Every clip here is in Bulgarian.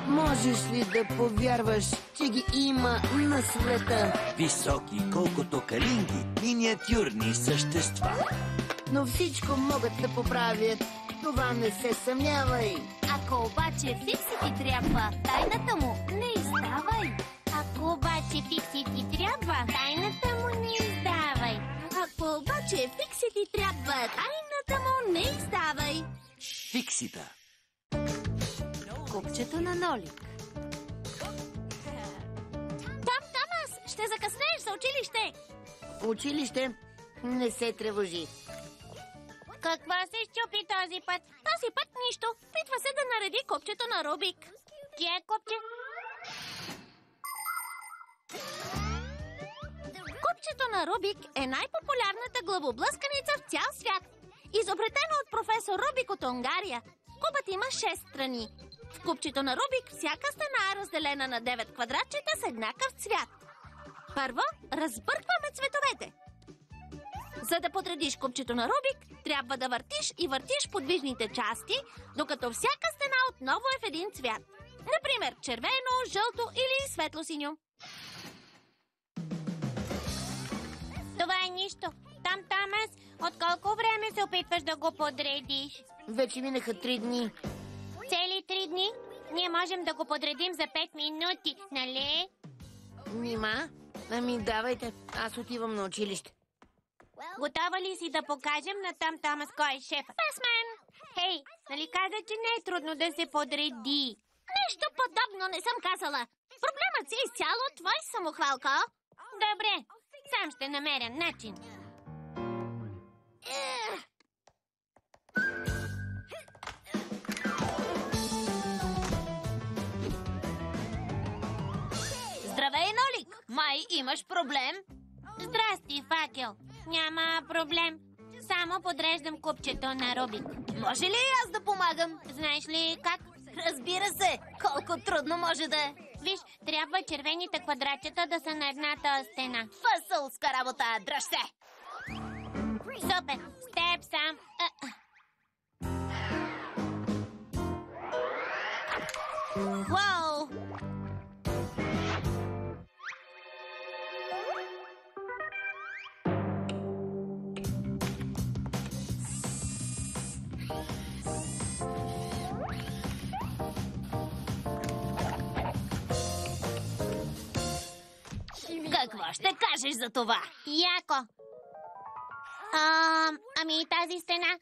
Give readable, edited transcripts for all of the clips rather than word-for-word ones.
Можеш ли да повярваш, че ги има на света? Високи, колкото калинги, миниатюрни същества. Но всичко могат да поправят. Това не се съмнявай. Ако обаче Фикси ти трябва, тайната му не издавай. Ако обаче Фикси ти трябва, тайната му не издавай. Ако обаче Фикси ти трябва, тайната му не издавай. Фиксита. Купчето на Нолик. Томас, ще закъснееш за училище. Училище? Не се тревожи. Какво се щупи този път? Този път нищо. Питва се да нареди копчето на Рубик. Чие копче? Копчето на Рубик е най-популярната главоблъсканица в цял свят. Изобретено от професор Рубик от Унгария. Кубът има 6 страни. В купчето на Рубик всяка стена е разделена на 9 квадратчета с еднакъв цвят. Първо, разбъркваме цветовете. За да подредиш купчето на Рубик, трябва да въртиш и въртиш подвижните части, докато всяка стена отново е в един цвят. Например, червено, жълто или светло-синьо. Това е нищо. Томас, от колко време се опитваш да го подредиш? Вече минаха 3 дни. Цели 3 дни? Ние можем да го подредим за 5 минути, нали? Нима? Ами давайте, аз отивам на училище. Готова ли си да покажем на Томас кой е шефът? Аз мен! Хей, нали каза, че не е трудно да се подреди? Нещо подобно не съм казала. Проблемът си е изцяло твой, самохвалка. Добре, сам ще намеря начин. Здравей, Нолик! Май имаш проблем? Здрасти, Факел. Няма проблем. Само подреждам купчето на Рубик. Може ли аз да помагам? Знаеш ли как? Разбира се! Колко трудно може да е. Виж, трябва червените квадратчета да са на едната стена. Фасълска работа, дръж се! Супер! С теб сам... Уау! Какво ще кажеш за това? Яко. Ами тази стена...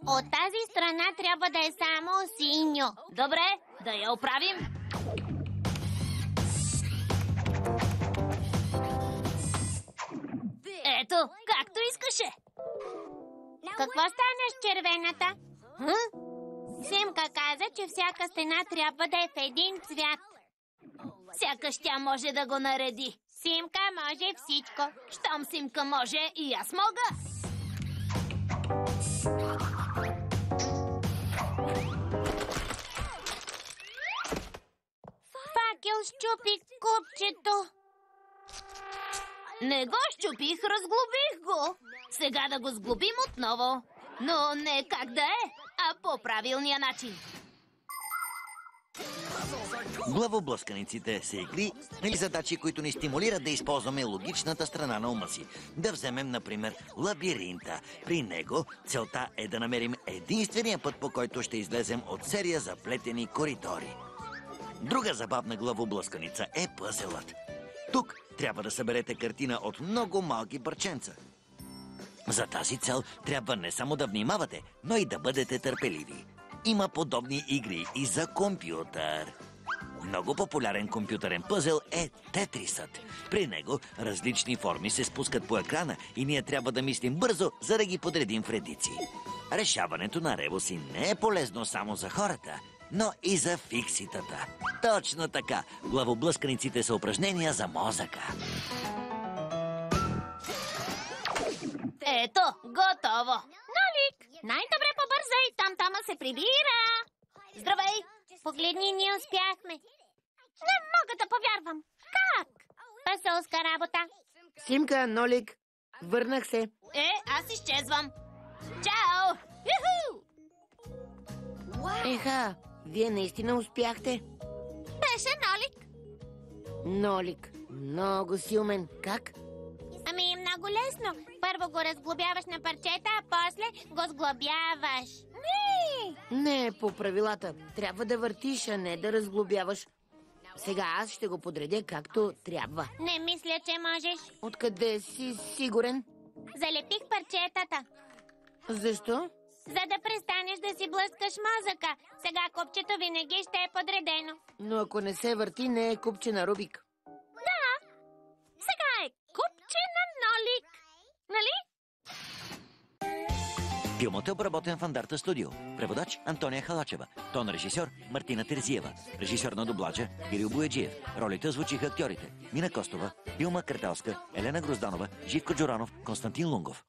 От тази страна трябва да е само синьо. Добре, да я оправим. Ето, както искаше. Какво стана с червената? Симка каза, че всяка стена трябва да е в един цвят. Сякаш тя може да го нареди. Симка може всичко. Щом Симка може, и аз мога. Факел щупи купчето. Не го щупих, разглобих го. Сега да го сглобим отново. Но не как да е, а по правилния начин. Главоблъсканиците са игри или задачи, които ни стимулират да използваме логичната страна на ума си. Да вземем, например, лабиринта. При него целта е да намерим единствения път, по който ще излезем от серия заплетени коридори. Друга забавна главоблъсканица е пъзелът. Тук трябва да съберете картина от много малки парченца. За тази цел трябва не само да внимавате, но и да бъдете търпеливи. Има подобни игри и за компютър. Много популярен компютърен пъзел е Тетрисът. При него различни форми се спускат по екрана и ние трябва да мислим бързо, за да ги подредим в редици. Решаването на ребуси не е полезно само за хората, но и за фикситата. Точно така. Главоблъсканиците са упражнения за мозъка. Ето, готово. Нолик, най-добре побързай, Тома се прибира. Здравей, погледни, ние успяхме. Не мога да повярвам. Как? Пъзълска работа. Симка, Нолик, Върнах се. Аз изчезвам. Чао! Юху! Еха, вие наистина успяхте. Беше Нолик. Нолик, много си умен. Как? Ами, много лесно. Първо го разглобяваш на парчета, а после го сглобяваш. Не, по правилата. Трябва да въртиш, а не да разглобяваш. Сега аз ще го подредя както трябва. Не мисля, че можеш. Откъде си сигурен? Залепих парчетата, Защо? за да престанеш да си блъскаш мозъка. Сега купчето винаги ще е подредено. Но ако не се върти, не е купче на Рубик. Сега е купче на Нолик. Нали? Филмът е обработен в Андарта студио. Преводач Антония Халачева. Тон режисьор Мартина Терзиева. Режисьор на дубладжа Кирил Бояджиев. Ролите озвучиха актьорите Мина Костова, Билма Карталска, Елена Грозданова, Живко Джоранов, Константин Лунгов.